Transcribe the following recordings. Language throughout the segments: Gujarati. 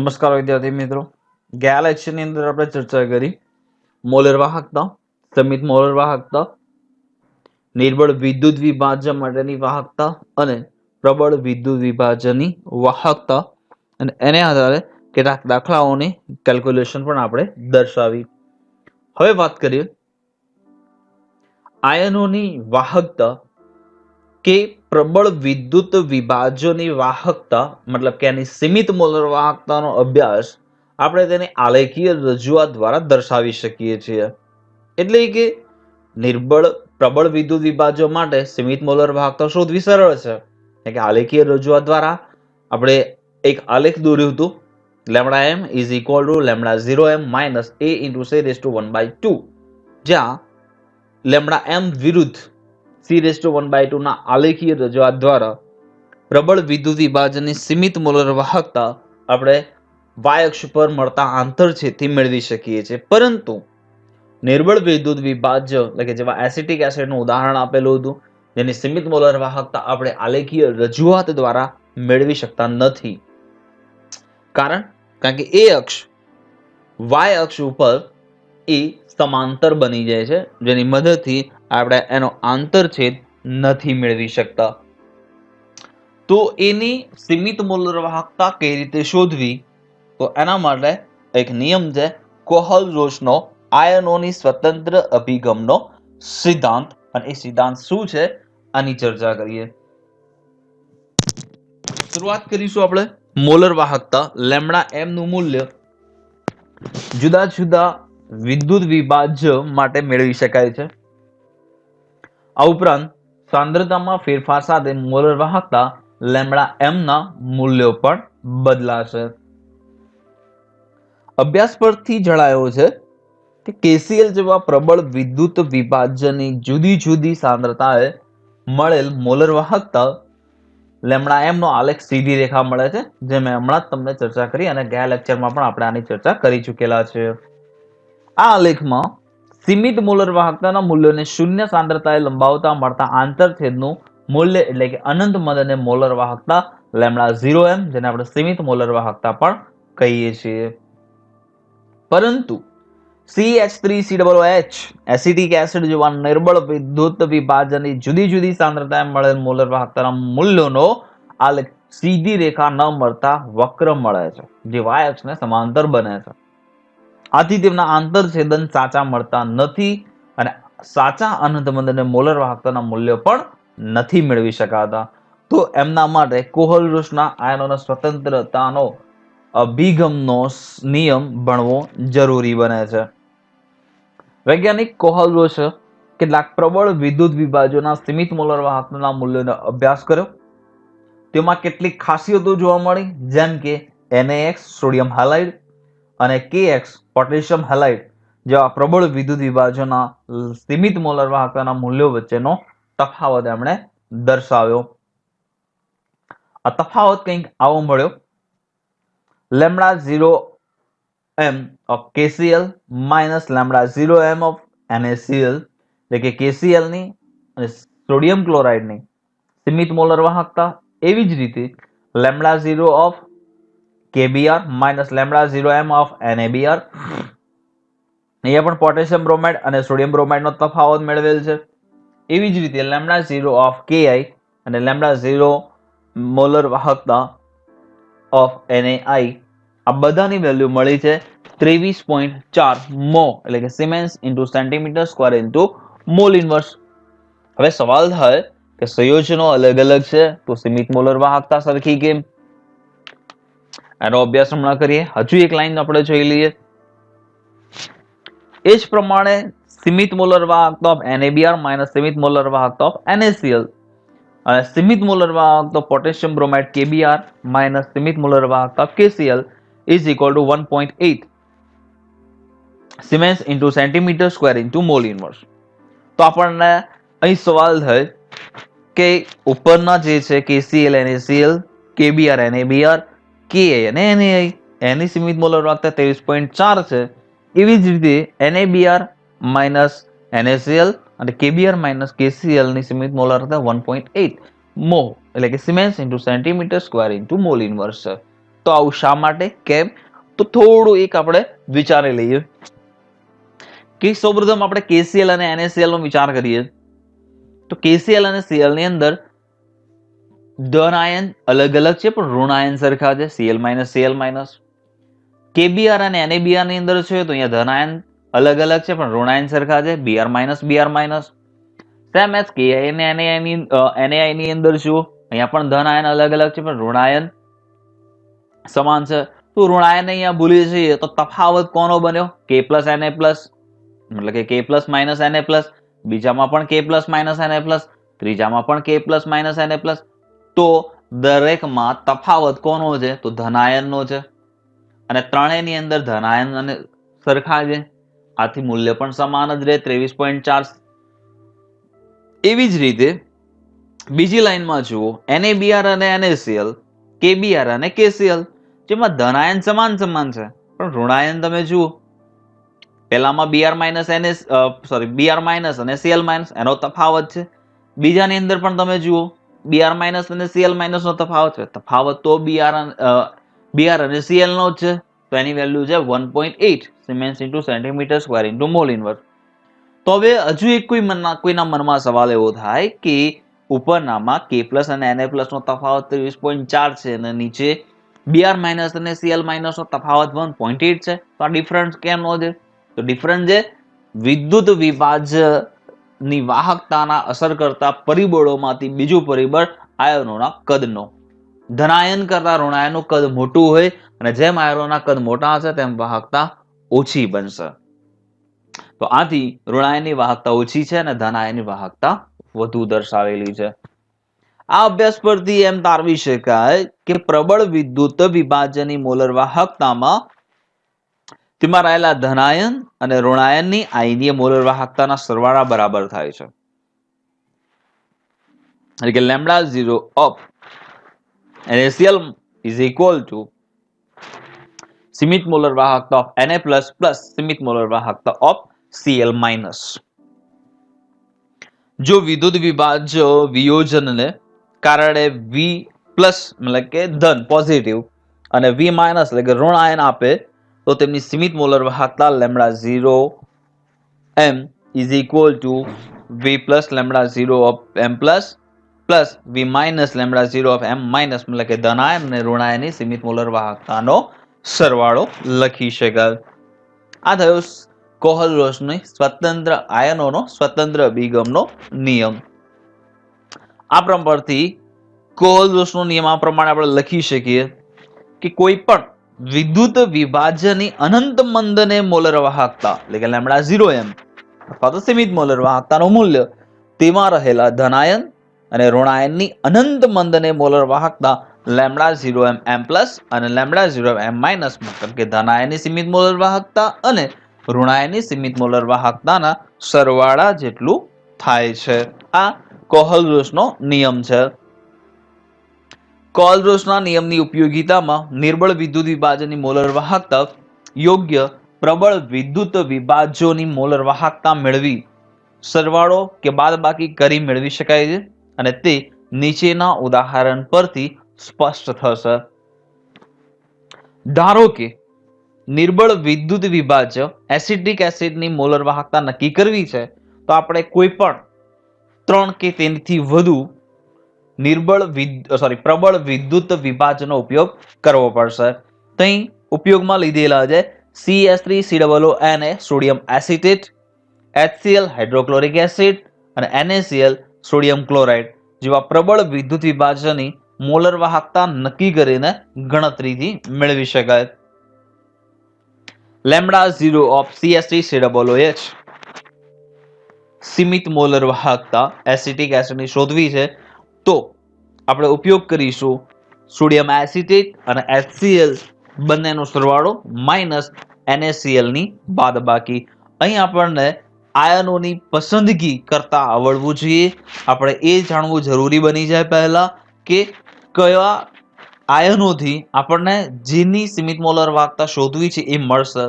નમસ્કાર વિદ્યાર્થી મિત્રો, ગયા લેક્ચરની અંદર આપણે ચર્ચા કરી મોલર વાહકતા, સમિત મોલર વાહકતા, નિર્બળ વિદ્યુત વિભાજન માટેની વાહકતા અને પ્રબળ વિદ્યુત વિભાજનની વાહકતા, અને એને આધારે કેટલાક દાખલાઓની કેલ્ક્યુલેશન પણ આપણે દર્શાવી. હવે વાત કરીએ આયનોની વાહકતા કે પ્રબળ વિદ્યુત વિભાજનની વાહકતા, મતલબ કે એની સીમિત મોલર વાહકતાનો અભ્યાસ આપણે તેની આલેખીય રજૂઆત દ્વારા દર્શાવી શકીએ છીએ. એટલે કે નિર્બળ પ્રબળ વિદ્યુત વિભાજન માટે સીમિત મોલર વાહકતા શોધવી સરળ છે. કે આલેખીય રજૂઆત દ્વારા આપણે એક આલેખ દોર્યું હતું, lambda M is equal to lambda 0m minus a into c⁴ જ્યાં લેમ્ડા એમ વિરુદ્ધ c⁴ ના આલેખીય રજૂઆત દ્વારા પ્રબળ વિદ્યુત વિભાજનની સીમિત મોલર વાહકતા આપણે y અક્ષ પર મળતા આંતરછેદથી મેળવી શકીએ છીએ. પરંતુ નિર્બળ વિદ્યુત વિભાજ્ય એટલે કે જેવા એસિટિક એસિડનું ઉદાહરણ આપેલું હતું, જેની સીમિત મોલર વાહકતા આપણે આલેખીય રજૂઆત દ્વારા મેળવી શકતા નથી. કારણ કે એ અક્ષ y અક્ષ ઉપર એ સમાંતર બની જાય છે, જેની મદદથી આપણે એનો આંતરછેદ નથી મેળવી શકતા. તો એની સીમિત મોલર વાહકતા કઈ રીતે શોધવી? તો એના માટે એક નિયમ છે કોહલ-રોશનો આયનોની સ્વતંત્ર અભિગમનો સિદ્ધાંત. અને એ સિદ્ધાંત શું છે આની ચર્ચા કરીએ. શરૂઆત કરીશું આપણે મોલર વાહકતા લેમ્ડા એમ નું મૂલ્ય જુદા જુદા વિદ્યુત વિભાજ્ય માટે મેળવી શકાય છે. આ ઉપરાંત સાંદ્રતામાં ફેરફાર સાથે મોલર વાહકતા લેમ્ડા એમ ના મૂલ્યો પણ બદલાશે. અભ્યાસ પરથી જણાયો છે કે કેસીએલ જેવા પ્રબળ વિદ્યુત વિભાજનની જુદી જુદી સાંદ્રતાએ મળેલ મોલર વાહકતા લેમ્ડા એમ નો આલેખ સીધી રેખા મળે છે, જે મેં હમણાં જ તમને ચર્ચા કરી અને ગયા લેક્ચરમાં પણ આપણે આની ચર્ચા કરી ચૂકેલા છે. આ આલેખમાં સીમિત મોલર વાહકતાના મૂલ્યોને શૂન્ય સાંદ્રતાએ લંબાવતા મળતા આંતરછેદનું મૂલ્ય એટલે કે અનંત મદને મોલર વાહકતા લેમ્ડા 0m, જેને આપણે સીમિત મોલર વાહકતા પણ કહીએ છીએ. પરંતુ CH3COOH એસિટિક એસિડ જેવા નિર્બળ વિદ્યુત વિભાજનની જુદી જુદી સાંદ્રતાએ મળેલ મોલર વાહકતાના મૂલ્યોનો આલેખ સીધી રેખા ન મળતા વક્ર મળે છે, જે y અક્ષને સમાંતર બને છે. આથી તેમના આંતરછેદન સાચા મળતા નથી અને સાચા અનંત મદને મોલર વાહકતાના મૂલ્યો પણ નથી મેળવી શકાતા. તો એમના માટે કોહલ-રોશના આયનોના સ્વતંત્રતાનો અભિગમનો નિયમ ભણવો જરૂરી બને છે. વૈજ્ઞાનિક કોહલ-રોશે કેટલાક પ્રબળ વિદ્યુત વિભાજોના સીમિત મોલર વાહકતાના મૂલ્યોનો અભ્યાસ કર્યો. તેમાં કેટલીક ખાસિયતો જોવા મળી, જેમ કે NaX સોડિયમ હાલાઇડ અને KX પોટેશિયમ હાલાઇડ જેવા પ્રબળ વિદ્યુત વિભાજોના સીમિત મોલર વાહકતાના મૂલ્યો વચ્ચેનો તફાવત એમણે દર્શાવ્યો. આ તફાવત કંઈક આવો મળ્યો: lambda 0m of KCl minus lambda 0m of NaCl, એટલે કે KCl ની અને સોડિયમ ક્લોરાઇડની સીમિત મોલર વાહકતા, એવી જ રીતે lambda 0 of KBr minus lambda 0m of NaBr. અહીંયા પણ પોટેશિયમ બ્રોમાઇડ અને સોડિયમ બ્રોમાઇડનો તફાવત મેળવેલ છે. એવી જ રીતે લેમ્ડા 0 of Ki અને લેમ્ડા 0 મોલર વાહકતા ઓફ NaI, આ બધાની વેલ્યુ મળી છે 23.4 mho, એટલે કે siemens into centimetre square into mall inverse. હવે સવાલ થાય કે સંયોજનો અલગ અલગ છે તો સીમિત મોલર વાહકતા સરખી કેમ? એનો અભ્યાસ હમણાં કરીએ. હજુ એક લાઈન આપણે જોઈ લઈએ. એ જ પ્રમાણે સીમિત મોલર વાહકતા ઓફ NaBr માઇનસ સીમિત મોલર વાહકતા ઓફ NaCl અને સીમિત મોલર વાહકતા પોટેશિયમ બ્રોમાઇડ KBr માઇનસ સીમિત મોલર વાહકતા KCl is equal two 1.8 siemens into centimetre square into mall inverse. તો આપણને અહીં સવાલ થાય કે ઉપરના જે છે KCl NaCl, KBr NaBr, Ka અને NaI, એની સીમિત મોલર વાહકતા 23.4 છે. એવી જ રીતે NaBr માઇનસ NaCl અને KBr માઇનસ KCl ની સીમિત મોલર વાહકતા 1.8 mho, એટલે કે siemens into centimetre square into mall inverse છે. તો આવું શા માટે, કેમ? તો થોડું એક આપણે વિચારી લઈએ કે સૌપ્રથમ આપણે KCl અને NaCl નો વિચાર કરીએ તો KCl અને Cl ની અંદર ધન આયન અલગ અલગ છે પણ ઋણ આયન સરખા છે, Cl Cl KBr અને NaBr ની અંદર છે તો અહીંયા ધન આયન અલગ અલગ છે પણ ઋણ આયન સરખા છે, Br Br same as Ki અને NaI ની અંદર શું, અહીંયા પણ ધન આયન અલગ અલગ છે પણ ઋણ આયન સમાન છે. તો ઋણ આયન અહીંયા ભૂલી જઈએ તો તફાવત કોનો બન્યો, K Na મતલબ કે K Na, બીજામાં પણ K Na, ત્રીજામાં પણ K Na. તો દરેકમાં તફાવત કોનો છે, તો ધન આયનનો છે અને ત્રણેયની અંદર ધન આયન અને સરખા છે, આથી મૂલ્ય પણ સમાન જ રહે 23.4. એવી જ રીતે બીજી લાઈનમાં જુઓ NaBr અને NaCl, KBr અને KCl, જેમાં ધન આયન સમાન છે પણ ઋણાયન તમે જુઓ પહેલામાં Br અને Cl એનો તફાવત છે, બીજાની અંદર પણ તમે જુઓ Br અને Cl નો તફાવત છે, તફાવત તો Br અને Cl નો જ છે તો એની વેલ્યુ છે 1.8 siemens into centimetre square into mall inverse. તો હવે હજુ એક કોઈના મનમાં સવાલ એવો થાય કે ઉપરનામાં K અને Na નો તફાવત 23.4 છે અને નીચે Br અને Cl નો તફાવત 1.8 છે, તો આ ડિફરન્સ કેમનો છે? તો ડિફરન્સ છે વિદ્યુત વિભાજની વાહકતાના અસર કરતા પરિબળોમાંથી બીજું પરિબળ આયનોના કદનો. ધનાયન કરતા ઋણાયનનું કદ મોટું હોય અને જેમ આયનોના કદ મોટા હશે તેમ વાહકતા ઓછી બનશે. તો આથી ઋણાયનની વાહકતા ઓછી છે અને ધનાયનની વાહકતા વધુ દર્શાવેલી છે. આ અભ્યાસ પરથી એમ તારવી શકાય કે પ્રબળ વિદ્યુત વિભાજનની મોલર વાહકતામાં તેમાં રહેલા ધનાયન અને ઋણાયનની આયનીય મોલર વાહકતાના સરવાળા બરાબર થાય છે. એટલે કે λ0 of NaCl is equal to સીમિત મોલર વાહકતા of Na plus સીમિત મોલર વાહકતા of Cl minus. જો વિદ્યુત વિભાજ્ય વિયોજનને કારણે V પ્લસ એટલે કે ધન પોઝિટિવ અને V માઇનસ એટલે કે ઋણ આયન આપે તો તેમની સીમિત મોલર વાહકતા λ0 m is equal to V plus λ0 of m plus V minus λ0 of m minus એટલે કે ધન આયન અને ઋણ આયનની સીમિત મોલર વાહકતાનો સરવાળો લખી શકાય. આ થયો કોહલ-રોશની સ્વતંત્ર આયનોનો સ્વતંત્ર અભિગમનો નિયમ. આ પરથી કોહલ-રોશનો નિયમ આ પ્રમાણે આપણે લખી શકીએ કે કોઈ પણ વિદ્યુત વિભાજનની અનંત મંદને મોલર વાહકતા એટલે કે λ0m અથવા તો સીમિત મોલર વાહકતાનું મૂલ્ય તેમાં રહેલા ધનાયન અને ઋણાયનની અનંત મંદને મોલર વાહકતા λ0m અને λ0m મતલબ કે ધનાયનની સીમિત મોલર વાહકતા અને ઋણાયનની સીમિત મોલર વાહકતાના સરવાળા જેટલું થાય છે. આ કોહલ-રોશનો નિયમ છે. કોહલ-રોશના નિયમની ઉપયોગિતામાં નિર્બળ વિદ્યુત વિભાજનની મોલર વાહકતા યોગ્ય પ્રબળ વિદ્યુત વિભાજ્યોની મોલર વાહકતા મેળવી સરવાળો કે બાદબાકી કરી મેળવી શકાય છે અને તે નીચેના ઉદાહરણ પરથી સ્પષ્ટ થશે. ધારો કે નિર્બળ વિદ્યુત વિભાજ્ય એસિટિક એસિડની મોલર વાહકતા નક્કી કરવી છે તો આપણે કોઈ પણ 3 કે તેનાથી વધુ પ્રબળ વિદ્યુત વિભાજનો ઉપયોગ કરવો પડશે. અહીં ઉપયોગમાં લીધેલા છે CH3COONA sodium acetate, HCl hydrochloric acid અને NaCl સોડિયમ ક્લોરાઇડ જેવા પ્રબળ વિદ્યુત વિભાજનની મોલર વાહકતા નક્કી કરીને ગણતરીથી મેળવી શકાય. λ0 of CH3COOH સીમિત મોલર વાહકતા એસિટિક એસિડની શોધવી છે તો આપણે ઉપયોગ કરીશું સોડિયમ એસિટેટ અને HCl બંનેનો સરવાળો માઇનસ NaCl ની બાદબાકી. અહીં આપણને આયનોની પસંદગી કરતા આવડવું જોઈએ. આપણે એ જાણવું જરૂરી બની જાય પહેલા કે કયા આયનોથી આપણને જેની સીમિત મોલર વાહકતા શોધવી છે એ મળશે.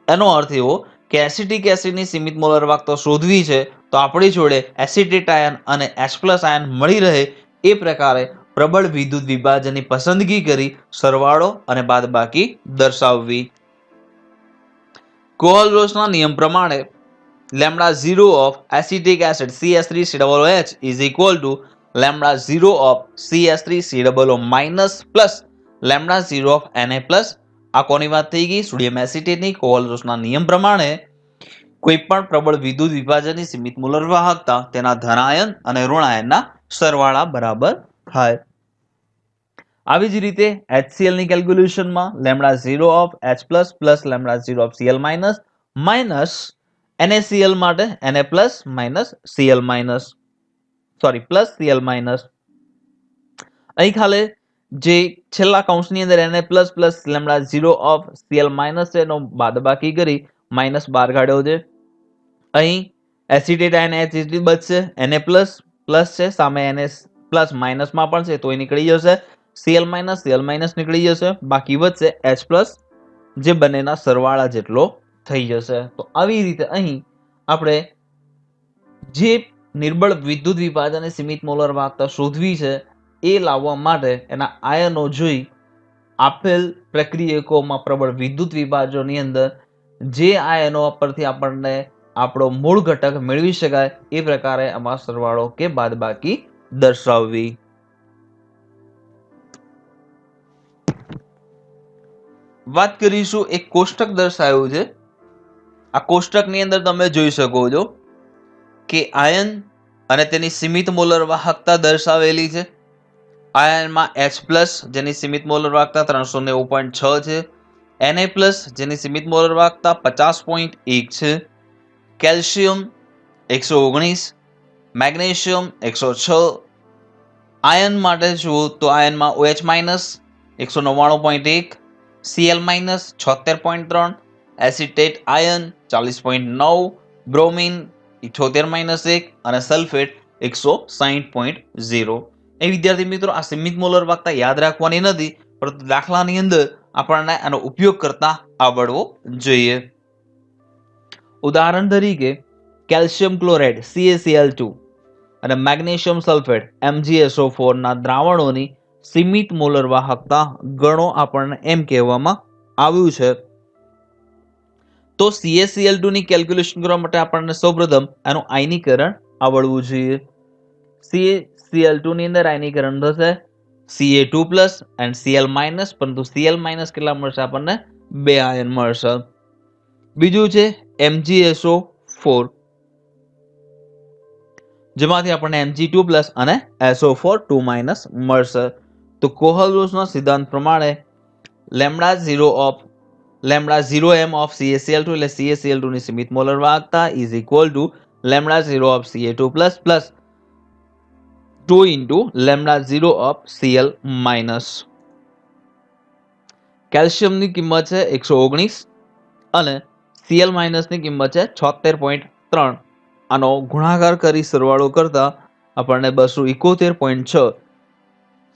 એનો અર્થ એવો કે એસિટિક એસિડની સીમિત મોલર વાહકતા શોધવી છે તો આપણી જોડે એસિટેટ આયન અને H+ આયન મળી રહે એ પ્રકારે પ્રબળ વિદ્યુત વિભાજનની પસંદગી કરી સરવાળો અને બાદબાકી દર્શાવવી. કોહલરોસના નિયમ પ્રમાણે lambda 0 of acetic acid CS3COOH is equal to lambda 0 of CS3COO minus plus lambda 0 of Na plus. આ કોની વાત થઈ ગઈ? સોડિયમ એસિટેટની. કોહલરોસના નિયમ પ્રમાણે કોઈ પણ પ્રબળ વિદ્યુત વિભાજનની સીમિત મોલર વાહકતા તેના ધનાયન અને ઋણાયનના સરવાળા બરાબર થાય. આવી જ રીતે HCl ની કેલ્ક્યુલેશનમાં lambda 0 of H plus lambda 0 of Cl minus NaCl માટે Na plus minus Cl minus plus Cl minus. અહીં ખાલી જે છેલ્લા કૌંસની અંદર Na plus lambda 0 of Cl minus છે એનો બાદબાકી કરી માઇનસ બહાર કાઢ્યો છે. અહીં એસિટેટ આયન H બચશે. Na પ્લસ છે, સામે Na પ્લસ માઇનસમાં પણ છે તો એ નીકળી જશે. Cl માઇનસ નીકળી જશે. બાકી વધશે H પ્લસ, જે બંનેના સરવાળા જેટલો થઈ જશે. તો આવી રીતે અહીં આપણે જે નિર્બળ વિદ્યુત વિભાજન સીમિત મોલર વાહકતા શોધવી છે એ લાવવા માટે એના આયનો જોઈ આપેલ પ્રક્રિયકોમાં પ્રબળ વિદ્યુત વિભાજનની અંદર જે આયનો પરથી આપણને આપણો મૂળ ઘટક મેળવી શકાય એ પ્રકારે આમાં સરવાળો કે બાદબાકી દર્શાવવી. વાત કરીશું એક કોષ્ટક દર્શાવ્યું છે. આ કોષ્ટકની અંદર તમે જોઈ શકો છો કે આયન અને તેની સીમિત મોલર વાહકતા દર્શાવેલી છે. આયનમાં H+ જેની સીમિત મોલર વાહકતા 390.6 છે. Na+ જેની સીમિત મોલર વાહકતા 50.1 છે. Calcium 119, magnesium 106. આયન માટે જુઓ તો આયનમાં OH- 199.1, Cl- 76.3, acetate ion 40.9, bromine 78-1 અને સલ્ફેટ 160.0. એ વિદ્યાર્થી મિત્રો આ સીમિત મોલર વાહકતા યાદ રાખવાની નથી, પરંતુ દાખલાની અંદર આપણને આનો ઉપયોગ કરતા આવડવો જોઈએ. ઉદાહરણ તરીકે કેલ્શિયમ ક્લોરાઇડ CaCl2 અને મેગ્નેશિયમ સલ્ફેટ MgSO4 ના દ્રાવણોની સીમિત મોલર વાહકતા ગણો આપણને એમ કહેવામાં આવ્યું છે. તો CaCl2 ની કેલ્ક્યુલેશન કરવા માટે આપણને સૌપ્રથમ આનું આયનીકરણ આવડવું જોઈએ. CaCl2 ની અંદર આયનીકરણ થશે Ca2+ and Cl-, પરંતુ Cl- કેટલા મળશે? આપણને 2 આયન મળશે. બીજું છે MgSO4, જેમાંથી આપણને Mg2+ અને SO4 2- મળશે. તો કોહલરોસના સિદ્ધાંત પ્રમાણે lambda 0m of CaCl2 એટલે CaCl2 ની સીમિત મોલર વાહકતા is equal to lambda 0 of Ca2+ 2 into lambda 0 of Cl-. કેલ્શિયમની કિંમત છે 119 અને Cl- ની કિંમત છે 76.3. આનો ગુણાકાર કરી સરવાળો કરતા આપણને 271.6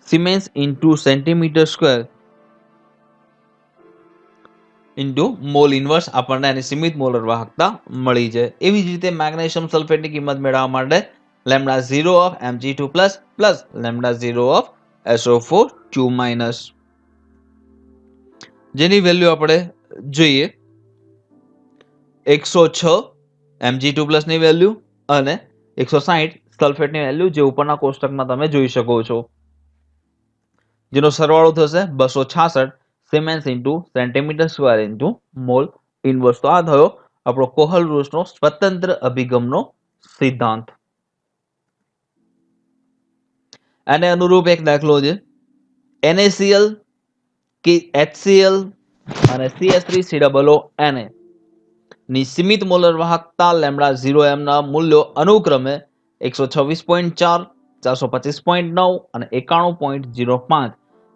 siemens into centimetre square into mall inverse આપણને એની સીમિત મોલર વાહકતા મળી છે. એવી જ રીતે મેગ્નેશિયમ સલ્ફેટની કિંમત મેળવવા માટે lambda 0 of Mg2+ plus lambda 0 of SO4 2-, જેની વેલ્યુ આપણે જોઈએ 106 Mg2+ ની વેલ્યુ અને 160 સલ્ફેટની વેલ્યુ, જે ઉપરના કોષ્ટકમાં તમે જોઈ શકો છો, જેનો સરવાળો થશે 266 siemens into centimetre square into mall inverse. તો આ થયો આપણો કોહલરોસનો સ્વતંત્ર અભિગમનો સિદ્ધાંત. આને અનુરૂપ એક દાખલો છે. NaCl કે HCl અને CH3COO Na ની સીમિત મોલર વાહકતા lambda 0m ના મૂલ્યો અનુક્રમે 126.4, 425.9 અને 91.05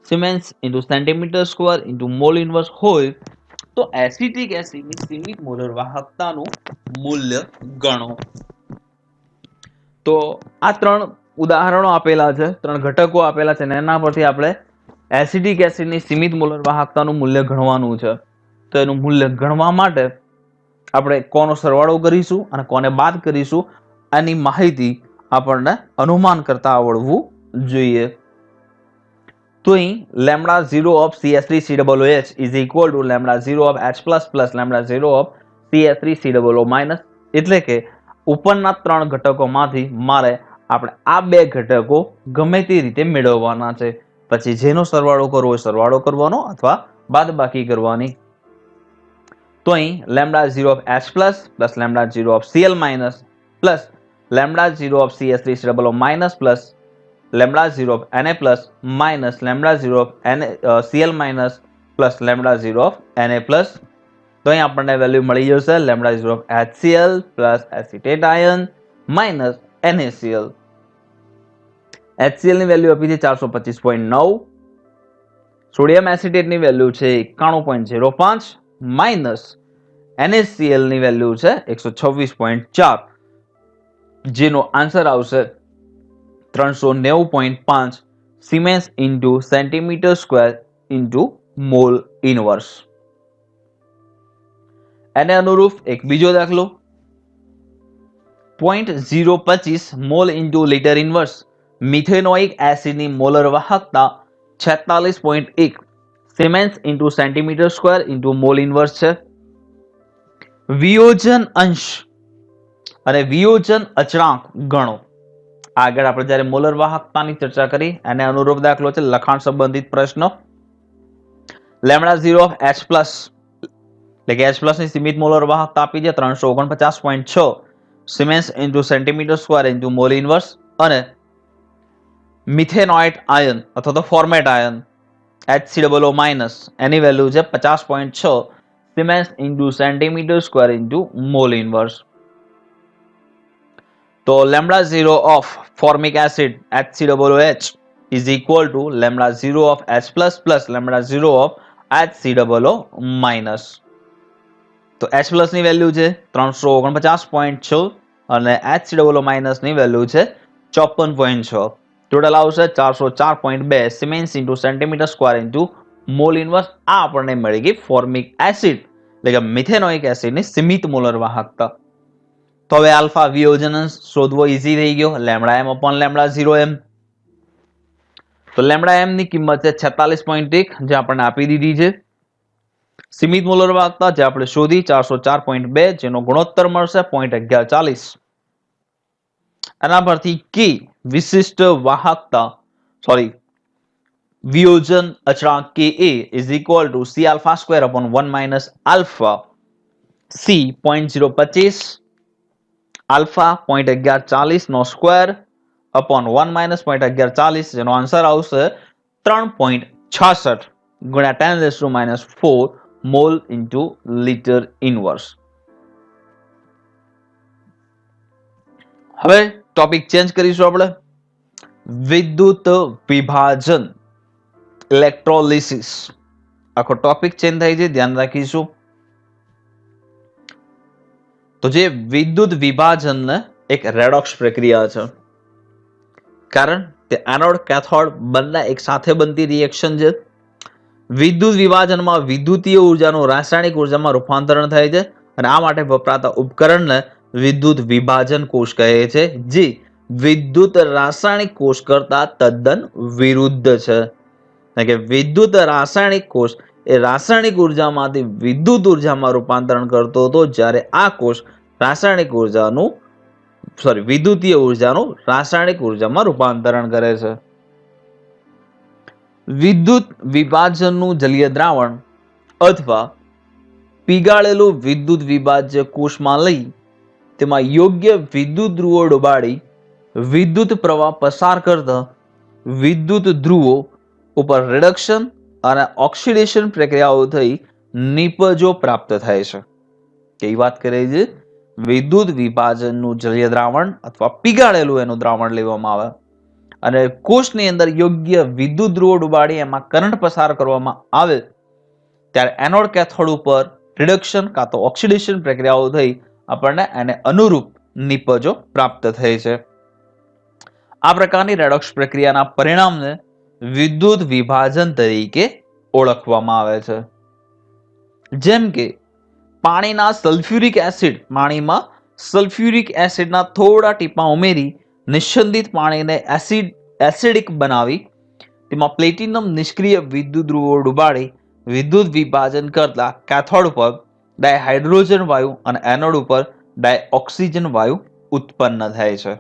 siemens into centimetre square into mall inverse હોય તો એસિટિક એસિડની સીમિત મોલર વાહકતાનું મૂલ્ય ગણો. તો આ 3 ઉદાહરણો આપેલા છે, 3 ઘટકો આપેલા છે, એના પરથી આપણે એસિટિક એસિડની સીમિત મોલર વાહકતાનું મૂલ્ય ગણવાનું છે. તો એનું મૂલ્ય ગણવા માટે આપણે કોનો સરવાળો કરીશું અને કોને બાદ કરીશું, આની માહિતી આપણને અનુમાન કરતા આવડવું જોઈએ. तो અહીં lambda 0 of CH3COOH is equal to lambda 0 of H plus lambda 0 of CH3COO minus, એટલે કે ઉપરના ત્રણ ઘટકોમાંથી મારે આપણે આ બે ઘટકો ગમે તે રીતે મેળવવાના છે. પછી જેનો સરવાળો કરવો હોય સરવાળો કરવાનો અથવા બાદબાકી કરવાની. તો અહીં lambda 0 of H plus lambda 0 of Cl minus plus lambda 0 of CH3COO minus plus lambda 0 of Na plus minus lambda 0 of Cl minus plus lambda 0 of Na plus. તો અહીં આપણને વેલ્યુ મળી જશે lambda 0 of HCl plus acetate ion minus NaCl. HCl ની વેલ્યુ આપી છે 425.9, સોડિયમ એસિટેટ ની વેલ્યુ છે 91.05 માઇનસ NaCl ની વેલ્યુ છે 126.4, જેનો આન્સર આવશે 390.5 siemens into centimetre square into mole inverse. એને અનુરૂપ એક બીજો દાખલો 0.025 mole into litre inverse methanoic એસિડની મોલર વાહકતા 46.1 siemens into centimetre square into mole inverse છે. વિયોજન અંશ અને વિયોજન અચળાંક ગણો. આગળ આપણે જ્યારે મોલર વાહકતાની ચર્ચા કરી એને અનુરૂપ દાખલો છે લખાણ સંબંધિત પ્રશ્ન. લેમડા 0 ઓફ H પ્લસ એટલે કે H પ્લસ ની સીમિત મોલર વાહકતા આપી છે 349.6 siemens into centimetre square into mole inverse, અને મિથેનોઇટ આયન અથવા તો ફોર્મેટ આયન HCOO માઇનસ એની વેલ્યુ છે 50.6 siemens into centimetre square into mole inverse. તો lambda 0 of formic acid HCOOH is equal to lambda 0 of H plus lambda 0 of HCOO minus. તો H પ્લસ ની વેલ્યુ છે 349.6 અને HCOO માઇનસ ની વેલ્યુ છે 54.6. ટોટલ આવશે 404.2 siemens into centimetre square into mole inverse. આ આપણને મળી ગઈ ફોર્મિક એસિડ એટલે કે મિથેનોઇક એસિડની સીમિત મોલર વાહકતા. તો હવે આલ્ફા વિયોજન શોધવો ઈઝી થઈ ગયો, lambda m upon lambda 0m. તો લેમડા m ની કિંમત છે 46.1 જે આપણને આપી દીધી છે. સીમિત મોલર વાહકતા જે આપણે શોધી 404.2 જેનો ગુણોત્તર મળશે 0.1140. એના પરથી કે વિશિષ્ટ વાહકતા વિયોજન અચળાંક Ka is equal to C alpha square upon 1 minus alpha C 0.025 alpha 0.1140 નો સ્ક્વેર અપોન 1 માઇનસ 0.1140 જેનો આન્સર આવશે 3.66 ગુણ્યા 10⁻⁴ મોલ ઇન્ટુ લીટર ઇનવર્સ. હવે ટોપિક ચેન્જ કરીશું આપણે. વિદ્યુત વિભાજન ઇલેક્ટ્રોલિસિસ. આખો ટોપિક ચેન્જ થાય છે, ધ્યાન રાખીશું. તો જે વિદ્યુત વિભાજન એક રેડોક્સ પ્રક્રિયા છે, કારણ કે એનોડ કેથોડ બંને એક સાથે બનતી રિએક્શન છે. વિદ્યુત વિભાજનમાં વિદ્યુતીય ઉર્જાનું રાસાયણિક ઉર્જામાં રૂપાંતરણ થાય છે અને આ માટે વપરાતા ઉપકરણને વિદ્યુત વિભાજન કોષ કહે છે, જે વિદ્યુત રાસાયણિક કોષ કરતા તદ્દન વિરુદ્ધ છે. કે વિદ્યુત રાસાયણિક કોષ એ રાસાયણિક ઉર્જામાંથી વિદ્યુત ઉર્જામાં રૂપાંતરણ કરતો હતો, જ્યારે આ કોષ વિદ્યુતીય ઉર્જાનું રાસાયણિક ઉર્જામાં રૂપાંતરણ કરે છે. વિદ્યુત વિભાજનનું જલીય દ્રાવણ અથવા પીગાળેલું વિદ્યુત વિભાજ્ય કોષમાં લઈ તેમાં યોગ્ય વિદ્યુત ધ્રુવો ડુબાડી વિદ્યુત પ્રવાહ પસાર કરતા વિદ્યુત ધ્રુવો ઉપર રિડક્શન અને ઓક્સિડેશન પ્રક્રિયાઓ થઈ નિપજો પ્રાપ્ત થાય છે. કઈ વાત કરે છે? વિદ્યુત વિભાજનનું જલીય દ્રાવણ અથવા પીગાળેલું એનું દ્રાવણ લેવામાં આવે અને કોષની અંદર યોગ્ય વિદ્યુત ધ્રુવો ડુબાડી એમાં કરંટ પસાર કરવામાં આવે ત્યારે એનોડ કેથોડ ઉપર રિડક્શન કાં તો ઓક્સિડેશન પ્રક્રિયાઓ થઈ આપણને એને અનુરૂપ નિપજો પ્રાપ્ત થાય છે. આ પ્રકારની રેડોક્સ પ્રક્રિયાના પરિણામને વિદ્યુત વિભાજન તરીકે ઓળખવામાં આવે છે. જેમ કે પાણીમાં સલ્ફ્યુરિક એસિડના થોડા ટીપા ઉમેરી નિસ્યંદિત પાણીને એસિડિક બનાવી તેમાં પ્લેટિનમ નિષ્ક્રિય વિદ્યુત ધ્રુવો ડુબાડી વિદ્યુત વિભાજન કરતા કેથોડ પર ડાયહાઇડ્રોજન વાયુ અને એનોડ ઉપર ડાયઓક્સિજન વાયુ ઉત્પન્ન થાય છે.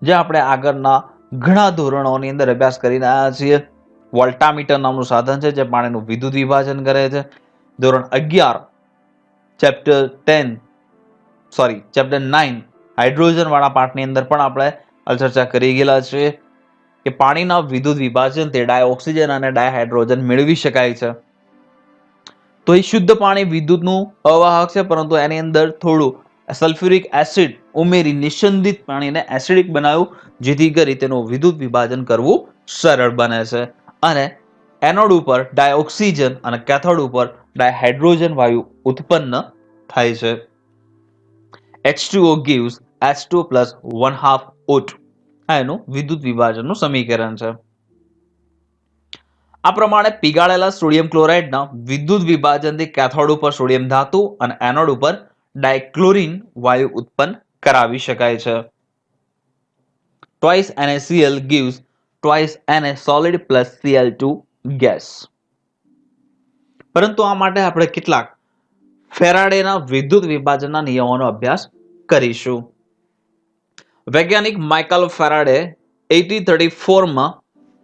જે આપણે આગળના ઘણા ધોરણોની અંદર અભ્યાસ કરીને આવ્યા છીએ. વોલ્ટામીટર નામનું સાધન છે જે પાણીનું વિદ્યુત વિભાજન કરે છે. ધોરણ 11 ચેપ્ટર 9 હાઇડ્રોજન વાળા પાઠની અંદર પણ આપણે ચર્ચા કરી ગયેલા છીએ કે પાણીના વિદ્યુત વિભાજનથી ડાયઓક્સિજન અને ડાયહાઇડ્રોજન મેળવી શકાય છે. તો એ શુદ્ધ પાણી વિદ્યુતનું અવાહક છે, પરંતુ એની અંદર થોડું સલ્ફ્યુરિક એસિડ ઉમેરી નિસંદિત પાણીને એસિડિક બનાવ્યું, જેથી કરી તેનું વિદ્યુત વિભાજન કરવું સરળ બને છે. અને એનોડ ઉપર ડાયોક્સિજન અને કેથોડ ઉપર ડાયહાઇડ્રોજન વાયુ ઉત્પન્ન થાય છે. H2O gives H2 plus 1/2 O2. આ એનું વિદ્યુત વિભાજનનું સમીકરણ છે. આ પ્રમાણે પીગાળેલા સોડિયમ ક્લોરાઇડના વિદ્યુત વિભાજનથી કેથોડ ઉપર સોડિયમ ધાતુ અને એનોડ ઉપર ડાયક્લોરિન વાયુ ઉત્પન્ન કરાવી શકાય છે. Twice NaCl gives twice Na solid plus Cl2 gas. પરંતુ આ માટે આપણે કેટલાક ફેરાડેના વિદ્યુત વિભાજનના નિયમોનો અભ્યાસ કરીશું. વૈજ્ઞાનિક માઇકલ ફેરાડે 1834માં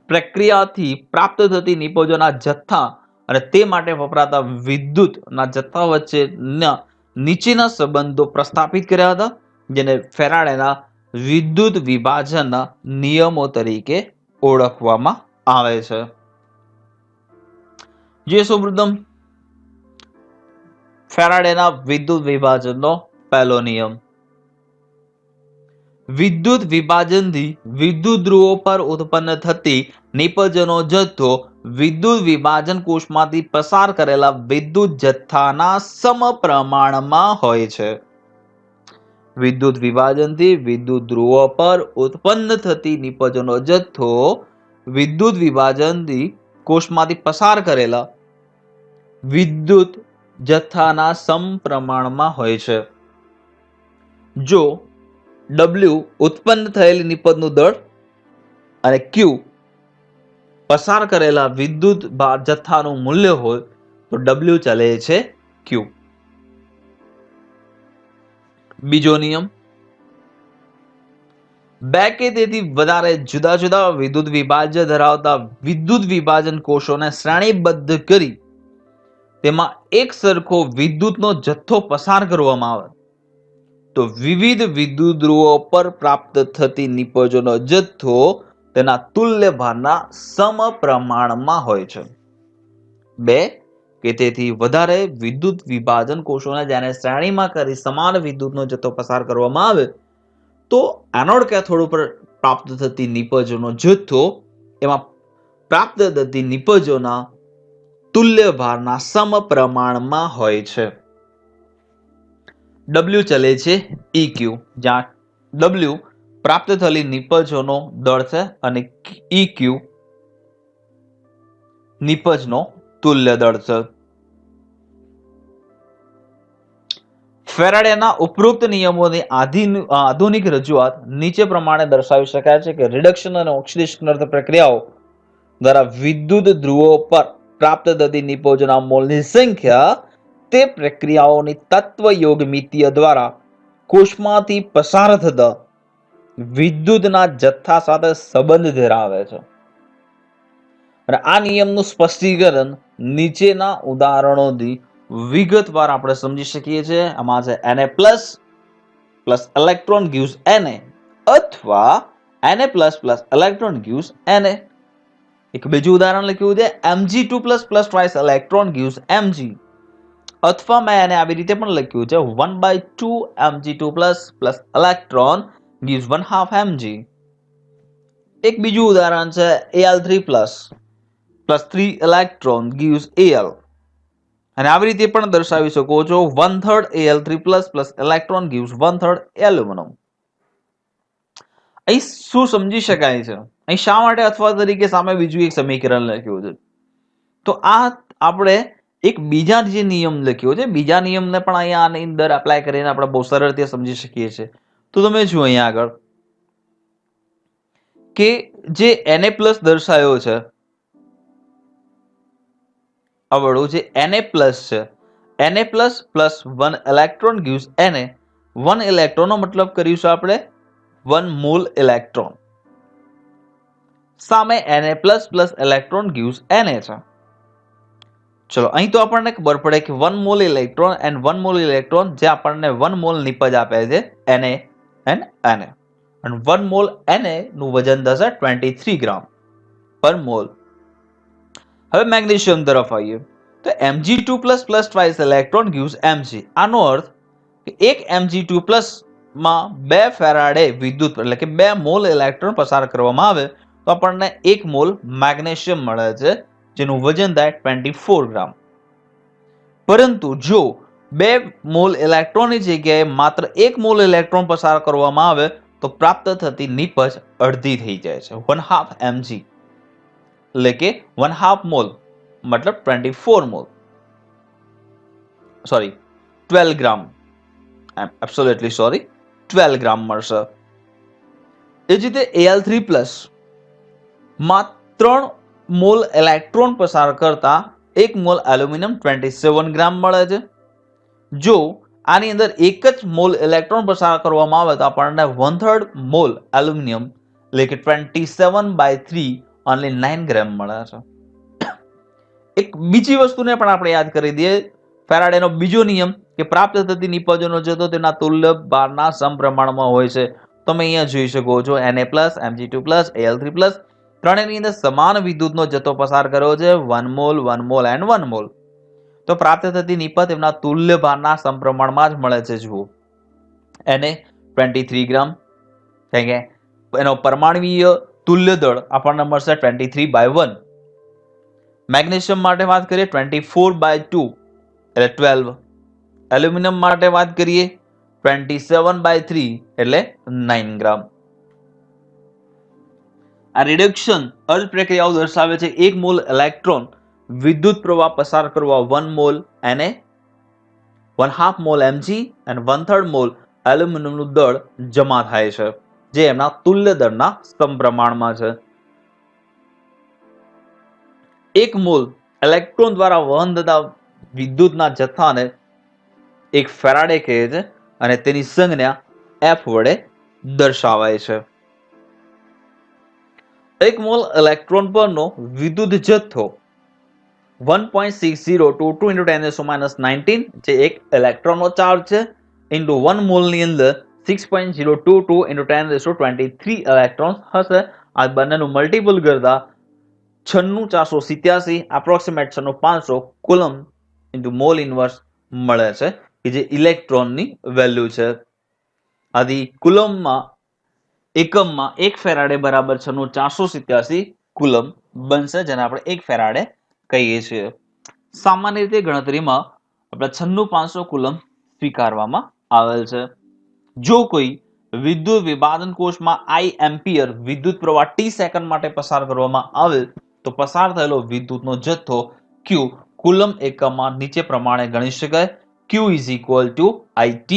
પ્રક્રિયાથી પ્રાપ્ત થતી નિપજોના જથ્થા અને તે માટે વપરાતા વિદ્યુતના જથ્થા વચ્ચેના નીચેના સંબંધો પ્રસ્થાપિત કર્યા હતા, જેને ફેરાડેના વિદ્યુત વિભાજનના નિયમો તરીકે ઓળખવામાં આવે છે. જે સૌપ્રથમ ફેરાડેના વિદ્યુત વિભાજનનો પહેલો નિયમ. વિદ્યુત વિભાજનથી વિદ્યુત ધ્રુવો પર ઉત્પન્ન થતી નિપજનો જથ્થો વિદ્યુત વિભાજન કોષમાંથી પસાર કરેલા વિદ્યુત જથ્થાના સમપ્રમાણમાં હોય છે. વિદ્યુત વિભાજનથી વિદ્યુત ધ્રુવો પર ઉત્પન્ન થતી નિપજનો જથ્થો વિદ્યુત વિભાજનથી કોષમાંથી પસાર કરેલા વિદ્યુત જથ્થાના સમપ્રમાણમાં હોય છે. જો W ઉત્પન્ન થયેલી નિપજનું દળ અને Q પસાર કરેલા વિદ્યુત જથ્થાનું મૂલ્ય હોય તો W ચલે છે Q. બીજો નિયમ. બે કે તેથી વધારે જુદા જુદા વિદ્યુત વિભાજ્ય ધરાવતા વિદ્યુત વિભાજન કોષોને શ્રેણીબદ્ધ કરી તેમાં એક સરખો વિદ્યુતનો જથ્થો પસાર કરવામાં આવે તો વિવિધ વિદ્યુત ધ્રુવો પર પ્રાપ્ત થતી નિપજોનો જથ્થો તેના તુલ્ય ભારના સમપ્રમાણમાં હોય છે. બે કે તેથી વધારે વિદ્યુત વિભાજન કોષોને જ્યારે શ્રેણીમાં કરી સમાન વિદ્યુતનો જથ્થો પસાર કરવામાં આવે તો એનોડ કેથોડ ઉપર પ્રાપ્ત થતી નિપજોનો જથ્થો એમાં પ્રાપ્ત થતી નિપજોના તુલ્ય ભારના સમપ્રમાણમાં હોય છે. W ચલે છે EQ, જ્યાં W પ્રાપ્ત થયેલી નિપજોનો દળ છે અને EQ નિપજનો તુલ્ય દળ છે. ફેરાડેના ઉપરોક્ત નિયમોની આધુનિક રજૂઆત નીચે પ્રમાણે દર્શાવી શકાય છે કે રિડક્શન અને ઓક્સિડેશન પ્રક્રિયાઓ દ્વારા વિદ્યુત ધ્રુવો પર પ્રાપ્ત થતી નિપજોના મોલની સંખ્યા તે પ્રક્રિયાઓની તત્વયોગમિતીય દ્વારા કોષમાંથી પસાર થતા વિદ્યુતના જથ્થા સાથે સંબંધ ધરાવે છે. અને આ નિયમનું સ્પષ્ટીકરણ નીચેના ઉદાહરણોથી વિગતવાર આપણે સમજી શકીએ છીએ. આમાં છે Na plus electron gives Na અથવા Na plus electron gives Na. એક બીજું ઉદાહરણ લખ્યું છે Mg2 plus twice electron gives Mg અથવા મેં એને આવી રીતે પણ લખ્યું છે 1/2 Mg2 plus electron gives 1/2 Mg. એક બીજું ઉદાહરણ છે Al3 plus 3 electron gives Al. અને આવી રીતે પણ દર્શાવી શકો છો 1/3 Al3 plus electron gives 1/3 aluminium. અહીં શું સમજી શકાય છે? અહીં શા માટે અથવા તરીકે સામે બીજું એક સમીકરણ લખ્યું છે? તો આ આપણે એક બીજા જે નિયમ લખ્યો છે, બીજા નિયમને પણ અહીંયા આની અંદર એપ્લાય કરીને આપણે બહુ સરળ રીતે સમજી શકીએ છીએ. તો તમે જુઓ અહીંયા આગળ કે જે Na પ્લસ દર્શાયો છે, આવડું જે Na પ્લસ છે, Na plus plus 1 electron gives Na. 1 ઇલેક્ટ્રોનનો મતલબ કરીશું આપણે 1 મોલ ઇલેક્ટ્રોન. સામે Na plus plus electron gives Na છે. ચલો અહીં તો આપણને ખબર પડે કે 1 mall electron and 1 mall electron જે આપણને 1 મોલ નિપજ આપે છે Na એન્ડ Na. અને 1 મોલ Na નું વજન થશે 23 ગ્રામ પર મોલ. હવે મેગ્નેશિયમ તરફ આવીએ તો Mg2 plus twice electron gives Mg. આનો અર્થ કે એક Mg2 પ્લસ માં 2 ફેરાડે વિદ્યુત એટલે કે 2 મોલ ઇલેક્ટ્રોન પસાર કરવામાં આવે તો આપણને 1 મોલ મેગ્નેશિયમ મળે છે જેનું વજન થાય 24 ગ્રામ. પરંતુ જો 2 મોલ ઇલેક્ટ્રોનની જગ્યાએ માત્ર 1 મોલ ઇલેક્ટ્રોન પસાર કરવામાં આવે તો પ્રાપ્ત થતી નિપજ અડધી થઈ જાય છે, 1/2 mg એટલે કે 1/2 મોલ મતલબ 24 મોલ, સોરી 12 ગ્રામ, એબ્સોલ્યુટલી સોરી 12 ગ્રામ મળશે. એ જ રીતે Al3+ માં 3 મોલ ઇલેક્ટ્રોન પસાર કરતા 1 મોલ એલ્યુમિનિયમ 27 ગ્રામ મળે છે. જો આની અંદર એક જ મોલ ઇલેક્ટ્રોન પસાર કરવામાં આવે તો આપણને 1/3 મોલ એલ્યુમિનિયમ એટલે કે 27/3 ઓનલી 9 ગ્રામ મળે છે. એક બીજી વસ્તુને પણ આપણે યાદ કરી દઈએ, ફેરાડેનો બીજો નિયમ કે પ્રાપ્ત થતી નિપજોનો જથ્થો તેના તુલ્ય ભારના સમપ્રમાણમાં હોય છે. તમે અહીંયા જોઈ શકો છો Na+, Mg2+, Al3+, ત્રણેયની અંદર સમાન વિદ્યુતનો જથ્થો પસાર કર્યો છે, 1 મોલ, 1 મોલ એન્ડ 1 મોલ. તો પ્રાપ્ત થતી નિપજ તેમના તુલ્ય ભારના સમપ્રમાણમાં જ મળે છે. જુઓ Na 23 ગ્રામ, એનો પરમાણુય તુલ્ય દળ આપણને મળશે 23/1. મેગ્નેશિયમ માટે વાત કરીએ 24/2 એટલે 12. એલ્યુમિનિયમ માટે વાત કરીએ 27/3 એટલે 9 ગ્રામ. આ રિડક્શન અર્ધ પ્રક્રિયાઓ દર્શાવે છે. 1 મોલ ઇલેક્ટ્રોન વિદ્યુત પ્રવાહ પસાર કરવા 1 મોલ Na, 1/2 મોલ Mg અને 1/3 મોલ એલ્યુમિનિયમનું દળ જમા થાય છે જે એમના તુલ્ય દળના સમપ્રમાણમાં છે. 1 મોલ ઇલેક્ટ્રોન દ્વારા વહન થતા વિદ્યુતના જથ્થાને એક ફેરાડે કહે છે અને તેની સંજ્ઞા F વડે દર્શાવાય છે. 1 મોલ ઇલેક્ટ્રોન પરનો વિદ્યુત જથ્થો 1.6022 × 10⁻⁻19 જે એક ઇલેક્ટ્રોનનો ચાર્જ છે ઇન્ટુ 1 મોલની અંદર 6.022 × 10⁻23 ઇલેક્ટ્રોન હશે. આ બંનેનું મલ્ટિપલ કરતા 96487 approximate 96500 coulomb into mall inverse મળે છે કે જે ઇલેક્ટ્રોનની વેલ્યુ છે. આથી કુલમમાં એકમમાં 1 ફેરાડે બરાબર 96487 કુલમ બનશે જેને આપણે 1 ફેરાડે કહીએ છીએ. સામાન્ય રીતે ગણતરીમાં આપણે 96500 કુલમ સ્વીકારવામાં આવેલ છે. જો કોઈ વિદ્યુત વિભાજન કોષમાં I એમ્પિયર વિદ્યુત પ્રવાહ t સેકન્ડ માટે પસાર કરવામાં આવે તો પસાર થયેલો વિદ્યુતનો જથ્થો Q કુલમ એકમમાં નીચે પ્રમાણે ગણી શકાય. Q = IT,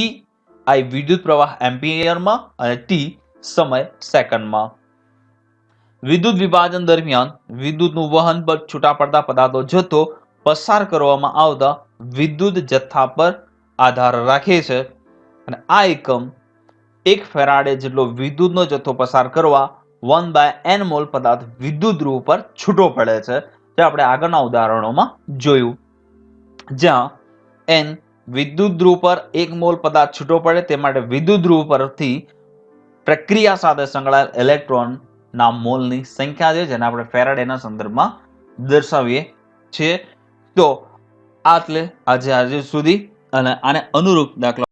I વિદ્યુત પ્રવાહ એમ્પિયરમાં અને t સમય સેકન્ડમાં. વિદ્યુત વિભાજન દરમિયાન વિદ્યુતનું વહન પર છૂટા પડતા પદાર્થનો જથ્થો પસાર કરવામાં આવતા વિદ્યુત જથ્થા પર આધાર રાખે છે અને આ એકમ 1 ફેરાડે જેટલો વિદ્યુતનો જથ્થો પસાર કરવા 1/n મોલ પદાર્થ વિદ્યુત ધ્રુવ પર છૂટો પડે છે જે આપણે આગળના ઉદાહરણોમાં જોયું. જ્યાં n વિદ્યુત ધ્રુવ પર 1 મોલ પદાર્થ છૂટો પડે તે માટે વિદ્યુત ધ્રુવ પરથી પ્રક્રિયા સાથે સંકળાયેલ ઇલેક્ટ્રોનના મોલની સંખ્યા છે જેને આપણે ફેરાડેના સંદર્ભમાં દર્શાવીએ છીએ. તો આટલે આજે સુધી અને આને અનુરૂપ દાખલા